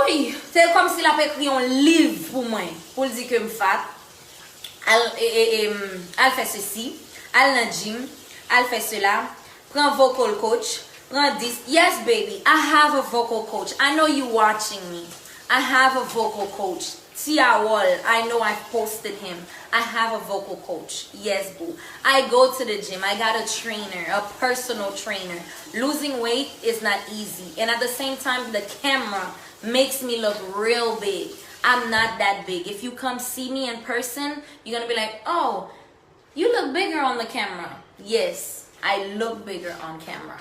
Oui, c'est comme si la écrit un livre pour moi, pour dire que je suis fat. Elle fait ceci, elle dans le gym, elle fait cela, prend vocal coach, prend this. Yes, baby, I have a vocal coach. I know you watching me. I have a vocal coach. Tia Wall, I know I've posted him. I have a vocal coach. Yes, boo. I go to the gym. I got a trainer, a personal trainer. Losing weight is not easy. And at the same time, the camera makes me look real big. I'm not that big. If you come see me in person, you're going to be like, oh, you look bigger on the camera. Yes, I look bigger on camera.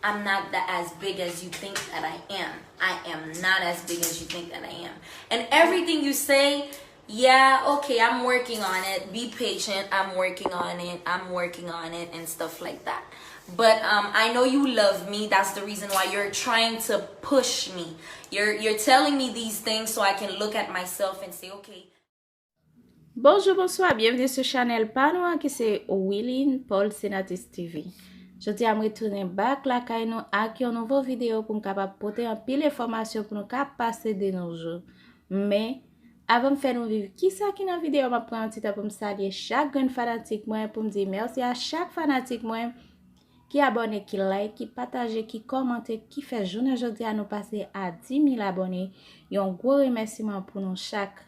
I'm not that as big as you think that I am. I am not as big as you think that I am. And everything you say, yeah, okay, I'm working on it. Be patient. I'm working on it. I'm working on it and stuff like that. But I know you love me. That's the reason why you're trying to push me. You're telling me these things so I can look at myself and say, okay. Bonjour, bonsoir, bienvenue sur Chanel Panoa qui c'est Willine Paul Senatis TV. Je dis à me retourner back la caille nous avec une nouvelle vidéo pour me capable porter un pile d'informations pour nous capable passer de nos jours. Mais avant de faire nous vivre qui ça qui dans vidéo m'a prendre un petit temps pour me saluer chaque grand fanatique moi pour me dire merci à chaque fanatique moi qui abonne, qui like, qui partage, qui commente, qui fait journée aujourd'hui à nous passer à 10 000 abonnés. Et un gros remerciement pour nous chaque.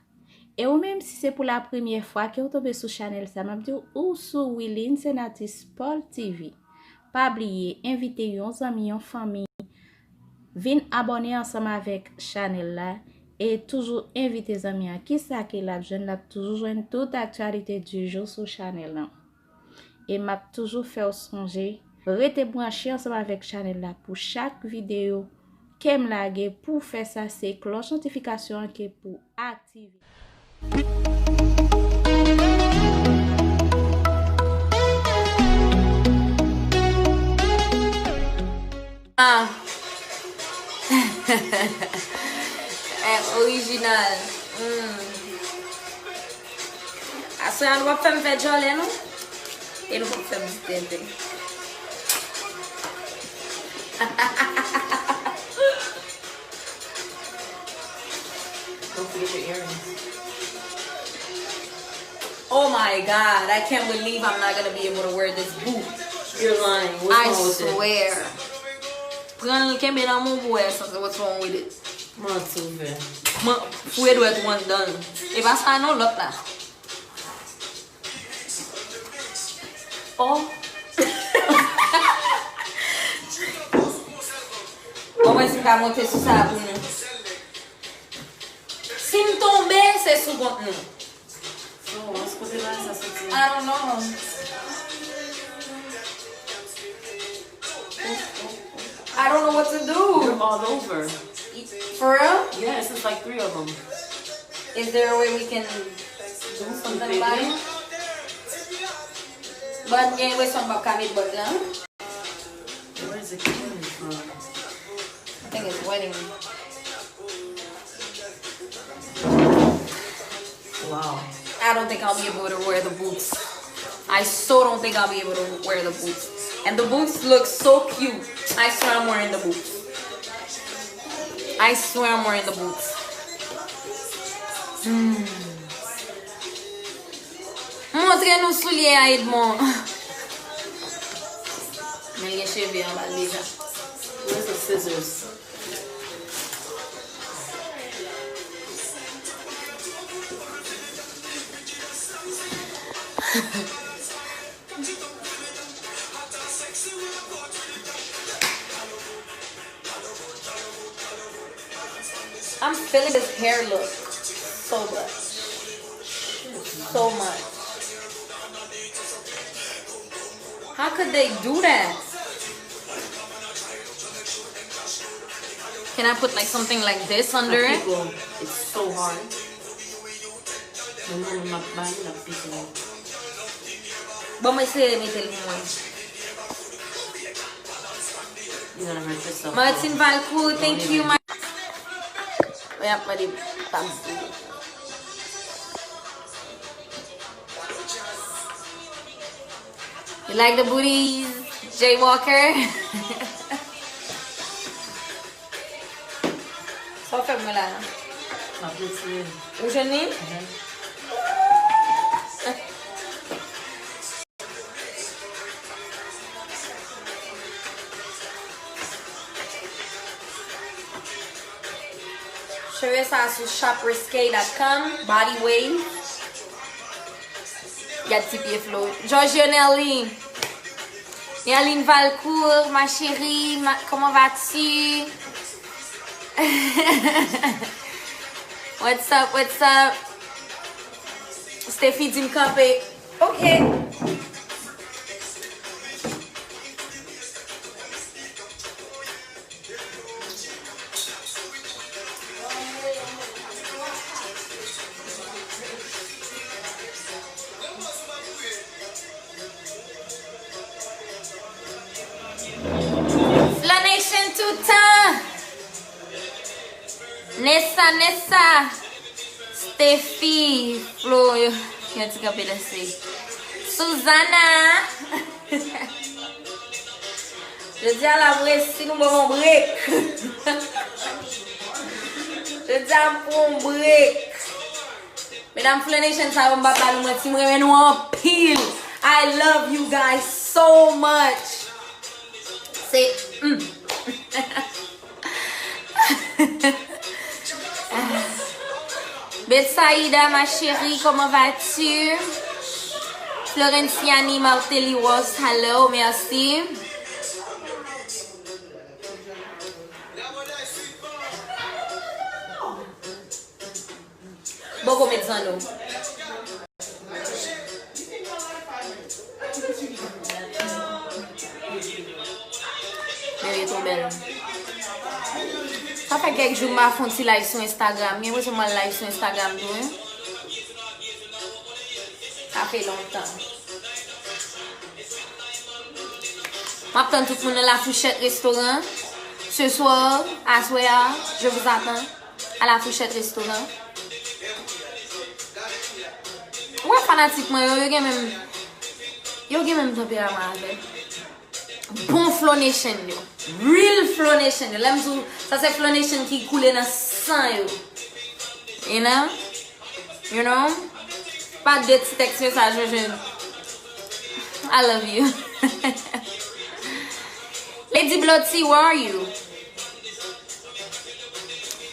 Et ou même si c'est pour la première fois que vous tombez sur Chanel, ça m'a dit ou sur Willine Senatis Paul TV. Pas oublier, inviter vos amis, vos famille, venir abonner ensemble avec Chanel là et toujours inviter les amis à qui ça qui la jeune là toujours joindre toute actualité du jour sur Chanel là. Et m'a toujours fait songer, restez branché ensemble avec Chanel là pour chaque vidéo qu'aime laguer pour faire ça c'est cloche notification qui pour activer. Ah. Original. Aso yan wap fèm fè jolè nou? E nou wap fèm distente. Don't forget your earrings. Oh my God, I can't believe I'm not gonna be able to wear this boot. You're lying. I swear. Pran kembe nan moun pou wear something. What's wrong with it? Mwen souve. Fouye dwet one done. E pa sa nou lot la. Oh. Bon, mwen si ka monte sou sa pou nou. Si m tombe, se sou kont nou. Oh, what's going on? I don't know. I don't know what to do. You're all over. For real? Yes, it's like 3 of them. Is there a way we can do something about it? But yeah, we talking about Khalid Butler. Where is it coming from? I think it's wedding. Wow. I don't think I'll be able to wear the boots. I so don't think I'll be able to wear the boots. And the boots look so cute. I swear I'm wearing the boots. I swear I'm wearing the boots. Montre nou soulier a Edmond. Men gen cheve an bal deja. Where's the scissors? I'm feeling this hair look so much. So much. How could they do that? Can I put like something like this under it? It's so hard. Vamos a hacer meter el limón. You're gonna hurt yourself. Martin Valcourt, thank you, my. Yeah, buddy. You like the booties, Jay Walker? So Pas fait-moi là. Ma petite. Où je n'ai? Je fais ça sur shoprisque.com, Body Wave. Il y a petit pied flow. Georgianelli. Yaline Valcourt, ma chérie, comment vas-tu? What's up, what's up? Stéphie dit me camper. Ok. Flonation tout le temps. Nessa. Steffi, Flo, eu tinha te cabelo assim. Susana. Je dis à la vraie, si nous avons un break. Je dis à un break. Mesdames Flonation, ça va me battre nous, si nous revenons en pile. I love you guys so much. C'est... Betsaïda, ma chérie, comment vas-tu? Florenciani Martelly-Ross, hello, merci. Beaucoup mettre en eau. Elle est trop belle. Ça fait quelques jours que je fais un live sur Instagram. Je fais un live sur Instagram. Ça fait longtemps. J'attends tout le monde dans la Fourchette Restaurant. Ce soir, à soir, je vous attends à la Fourchette Restaurant. Ouais, fanatiquement, yo gen même tempérament avec. Bon Flonation yo. Real Flonation yo. L'aime tout, ça c'est Flonation qui coule dans sang yo. You know? Pas de petit texte message je. I love you. Lady Blondedy, where are you?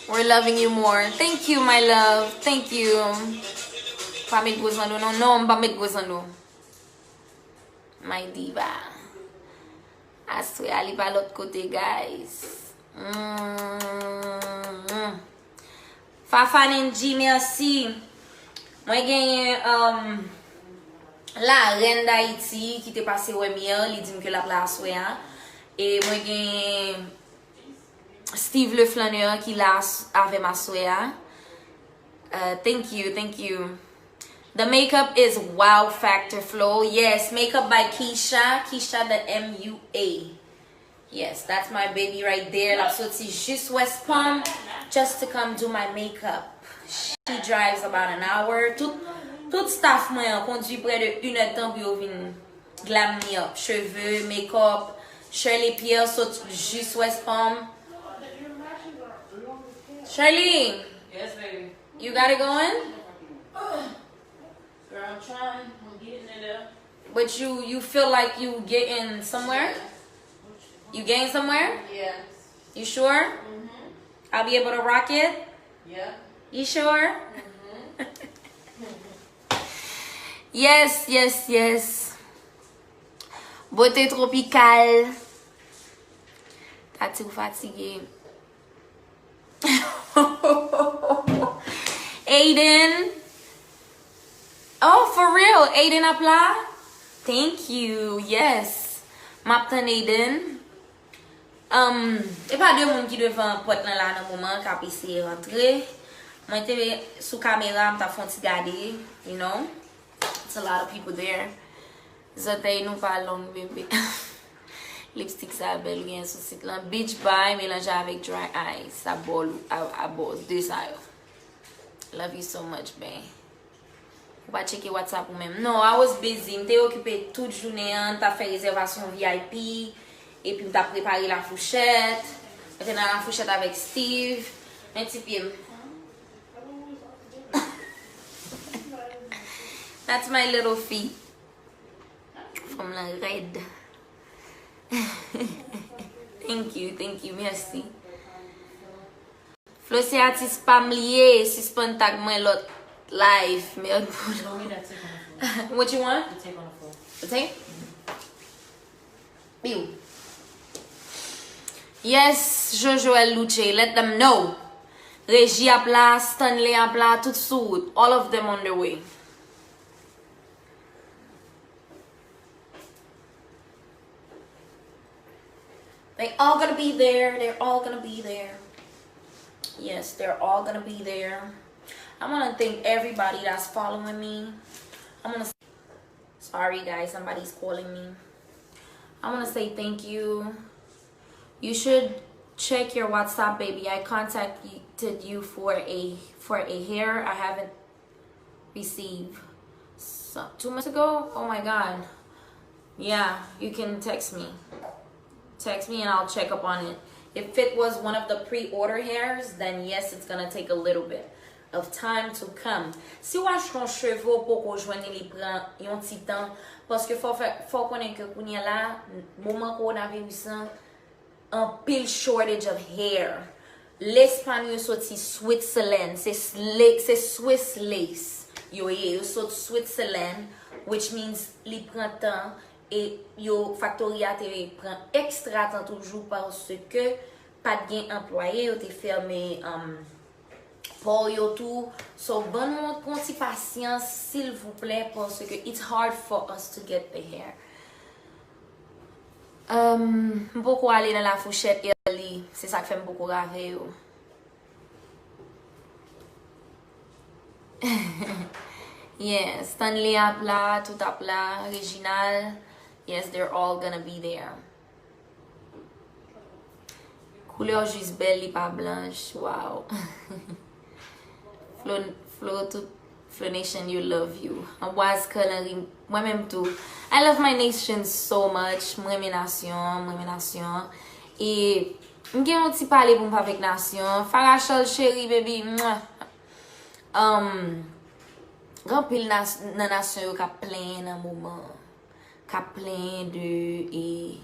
We're loving you more. Thank you, my love. Thank you. Pas mettre gros en l'eau. Non, pas mettre gros en l'eau. My diva. I swear, allez pas l'autre côté, guys. Fafanenji, merci. Moi, j'ai la reine d'Haïti qui t'est passée au miel. Il dit que la place, ouais. Et moi, j'ai Steve le flâneur qui l'a avec ma soeur. Thank you. The makeup is Wow Factor Flow. Yes, makeup by Keisha. Keisha the MUA. Yes, that's my baby right there. La sortie juste West Palm just to come do my makeup. She drives about an hour. Tout staff moi conduit près de 1 heure de temps pour venir glam me up. Cheveux, make-up, Shirley Pierre saute juste West Palm. Shirley. Yes, baby. You got it going? Girl, I'm trying. I'm getting it up. But you feel like you getting somewhere? You getting somewhere? Yeah. You sure? I'll be able to rock it? Yeah. You sure? Yes. Beauté tropicale. T'as-tu fatigué? Aiden. Oh, for real? Aiden apply? Thank you. Yes. M'attend Aiden. Et pas de monde qui devant porte là dans moment qu'a essayer rentrer. Moi j'étais sous caméra, m'ta font ti garder, you know. It's a lot of people there. Zotay nous parlons bébé. Lipstick ça belle bien sur site là. Beach by mélangé avec dry eyes. Ça bol à bol deux ça. Love you so much, babe. Ou pas checker WhatsApp ou même. No, I was busy. M'étais occupée toute journée, t'as fait réservation VIP et puis m't'a préparé la fourchette. J'étais dans la fourchette avec Steve. Un petit pied. That's my little feet. From la red. Thank you, merci. Flo se artiste pa mliye, si spon tag mwen lot live. No, we not take on the floor. What you want? We take on the floor. The tape? Bill. Yes, Jojoel Luce, let them know. Regie apla, Stanley apla, tout sous. All of them on their way. They all gonna be there. They're all gonna be there. Yes, they're all gonna be there. I wanna thank everybody that's following me. Sorry guys, somebody's calling me. I wanna say thank you. You should check your WhatsApp, baby. I contacted you for a hair I haven't received 2 months ago. Oh my god. Yeah, you can text me. Text me and I'll check up on it. If it was one of the pre-order hairs, then yes, it's gonna take a little bit of time to come. Si ou achète un cheveu pour qu'on joigne li prend yon ti temps parce que faut connaître que kounya la moment qu'on avait eu ça un pile shortage of hair. L'Espagne sorti Switzerland, c'est Swiss lace. Yo sorti Switzerland, which means li prend temps. Et yo factoria te prend extra temps toujours parce que pas de gain employé, yo te fermé pour yo tout. So bon monde konti patience s'il vous plaît parce que it's hard for us to get the hair. Beaucoup aller dans la fourchette early, c'est ça qui fait beaucoup rave yo. Yes, Stanley apla, tout apla, Reginal. Yes, they're all gonna be there. Couleur juste belle, li pas blanche. Wow. Flo Nation, you love you. Amboise coloring. Moi-même tout. I love my nation so much. Moi nation. Et m'gen un petit parler pour m'avec nation. Farachol chéri baby. Grand pile nan nation yo ka plein nan moment. Ka plein de et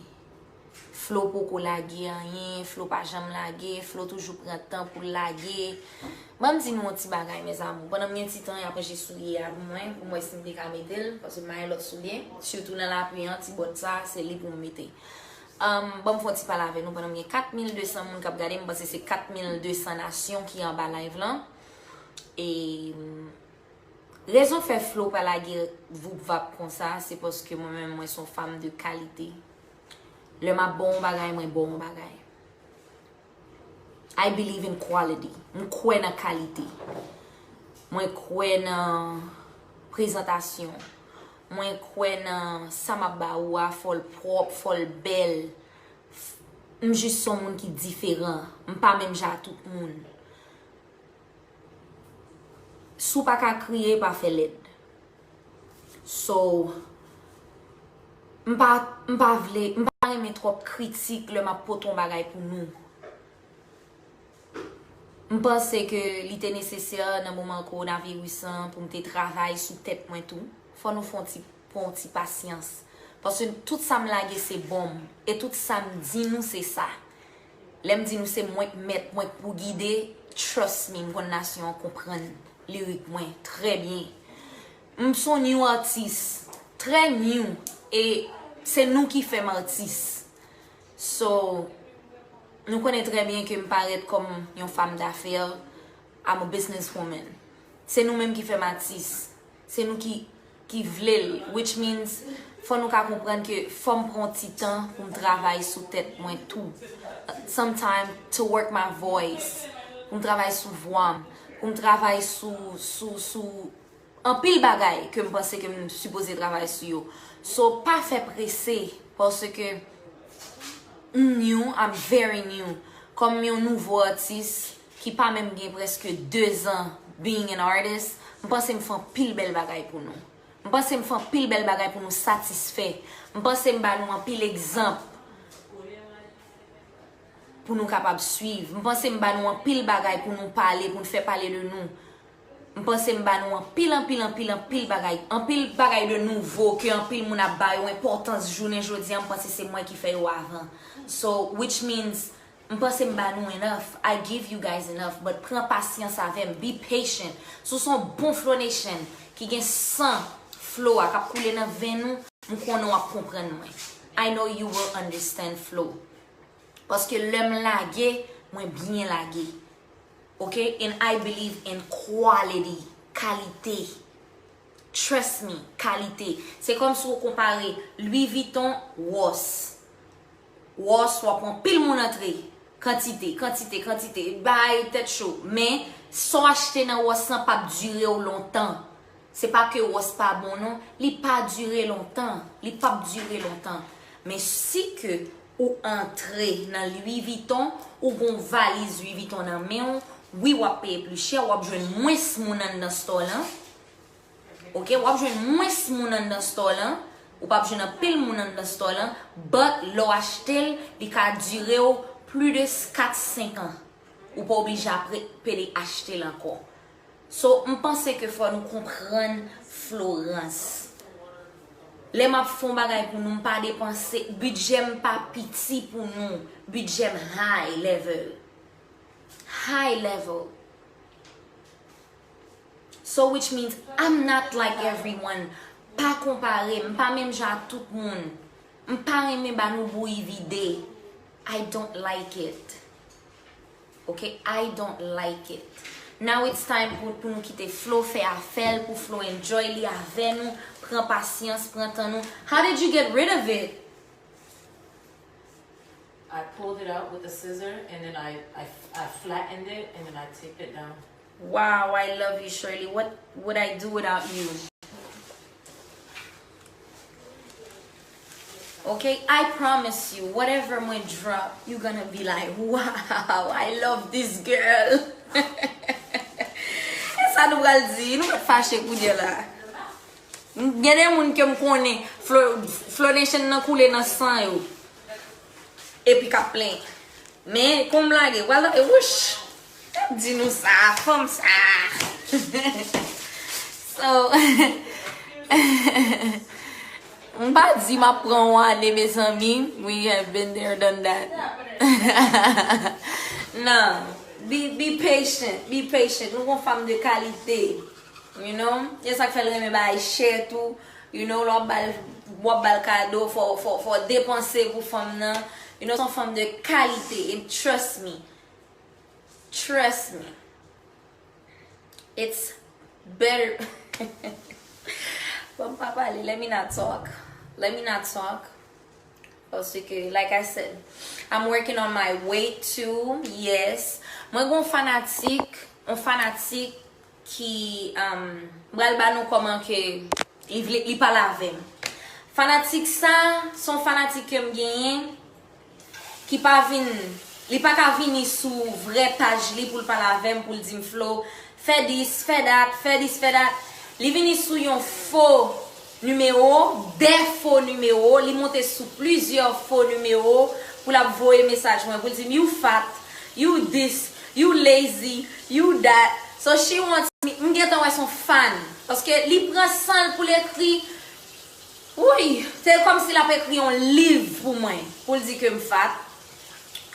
Flo poko lage anyen, Flo pa jam lage, Flo toujours prend temps pour lage. Moi m'di nou ti bagay mes amours. Pendant mien ti temps après j'ai soulier à moi pour moi sim de ka metel parce que moi l'autre soulier surtout dans la pluie anti bot ça c'est li pour mettre. Bon faut ti parler avec nous pendant mien 4200 moun k'ap gade parce que c'est 4200 nations qui en bas live là. Et raison fait Flo par la guerre vous va comme ça c'est parce que moi-même moi sont femme de qualité. Le ma bon bagay moi bon bagay. I believe in quality. Moi crois dans qualité. Moi crois dans présentation. Moi crois dans ça m'a ba ou a fol propre, fol belle. M juste son monde qui différent. M pas même ja tout monde. Sou pa ka kriye pa fe led. So m'pa reme trop critique le ma poton bagay pour nous. M'pense que li te nécessaire dans moment coronavirus pour m'te travail sous tête moi tout. Faut nous font ti patience parce que tout ça me lage c'est bon et tout ça me dit nous c'est ça. L'aime dit nous c'est moi mettre moi pour guider, trust me, mon nation comprendre. Lyriquement très bien. Nous sommes new artistes, très new et c'est nous qui faisons artistes. So nous connaissons très bien que me paraît comme une femme d'affaires, I'm a businesswoman. C'est nous mêmes qui faisons artistes. C'est nous qui voulons, which means faut nous comprendre que faut me prendre petit temps pour me travailler sous tête moi tout. Sometimes to work my voice, pour me travailler sous voix. On travaille sous un pile bagay que me pense que me supposé travailler sur yo. So pas fait presser parce que I'm very new comme un nouveau artiste qui pas même gain presque 2 ans being an artist. Je pense me font pile belle bagay pour nous. Je pense me font pile belle bagay pour nous satisfaire. Je pense me ba nous un pile exemple pour nous capable suivre. Je pense m'ba nous en pile bagay pour nous parler, pour nous faire parler de nous. Je pense m'ba nous en pile bagay de nouveau que en pile moun a ba yo importance journée jodi, je pense c'est moi qui fait yo avant. So which means je pense m'ba nous enough. I give you guys enough, but prends patience avec, be patient. So son bon flow nation qui gen 100 flow a k'ap koule nan ven nou, m'konnen wap comprendre moi. I know you will understand flow. Parce que l'homme lagué, moi bien lagué. Okay? And I believe in quality, qualité. Trust me, qualité. C'est comme si vous comparez Louis Vuitton, Ross. Ross, vous prend pile mon entrée. Quantité. Bye, tête chaud. Mais, sans acheter dans Ross, ça pas durer longtemps. C'est pas que Ross pas bon, non. Il pas durer longtemps. Mais si que ou entrer dans Louis Vuitton, ou bon valise Louis Vuitton dans main, oui, ou payer plus cher, ou joindre moins moun dans store là. OK, ou joindre moins moun dans store là, ou pas joindre pile moun dans store là, but l'o acheter, il ka durer plus de 4-5 ans. Ou pas obligé après payer acheter encore. So, je pense que faut nous comprendre Florence. Les m'a font bagay pour nous pas dépenser, budget pas petit pour nous, budget high level. So which means I'm not like everyone. Pas comparer, pas même genre tout le monde. Pas aimer ba nou bouy vide. I don't like it. Okay, I don't like it. Now it's time pour nous quitter flow, faire affaire, pour flow enjoy li avec nous, prends patience, prends temps nous. How did you get rid of it? I pulled it out with a scissor and then I flattened it and then I taped it down. Wow, I love you, Shirley. What would I do without you? Okay, I promise you, whatever my drop, you're gonna be like, wow, I love this girl. Ça nous va le dire, nous va fâcher pour dire là. Il y a des gens qui me connaissent, Florence nan coule dans sang yo. Et puis qu'a plein. Mais comme blague, voilà, et wesh. Dis-nous ça, comme ça. So, on va dire ma prend année mes amis. We have been there, done that. Non. Be patient. Nous sommes femmes de qualité. You know? C'est ça que fait le me share tout. You know, l'on bal cadeau for dépenser pour femmes nan. You know, sont femmes de qualité. And trust me. It's better. Bon, papa, let me not talk. Parce que, like I said, I'm working on my weight too. Yes. Moi, un fanatique qui, bral ba nou comment que, il parle avec. Fanatique ça, son fanatique que m'gagne, qui pas vin, li pas ka vini sous vraie page li pour parler avec pour dire flow, fais this, fais that. Li vini sous yon faux numéro, des faux numéros, li monte sous plusieurs faux numéros pour la voyer message pour dire you fat, you this, you lazy, you that. So she wants me, m'geta wè son fan parce que li prend sang pour l'écrit. Oui, c'est comme si la peut écrit un livre pour moi pour dire que me fat.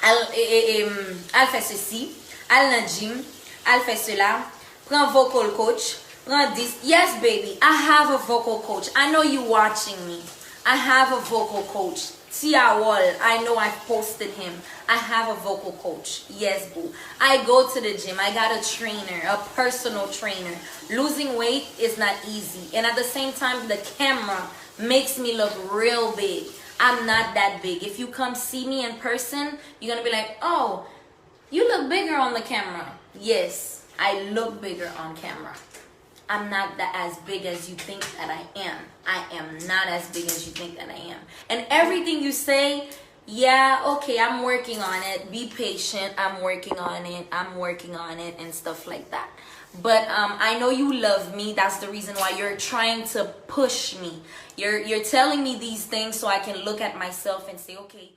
Elle fait ceci, elle dans gym, elle fait cela, prend vocal coach, prend this. Yes, baby, I have a vocal coach. I know you watching me. I have a vocal coach. Tia Wall, I know I've posted him. I have a vocal coach. Yes, boo. I go to the gym. I got a trainer, a personal trainer. Losing weight is not easy. And at the same time, the camera makes me look real big. I'm not that big. If you come see me in person, you're going to be like, oh, you look bigger on the camera. Yes, I look bigger on camera. I'm not that as big as you think that I am. I am not as big as you think that I am. And everything you say, yeah, okay, I'm working on it. Be patient. I'm working on it. And stuff like that. But I know you love me. That's the reason why you're trying to push me. You're telling me these things so I can look at myself and say, okay,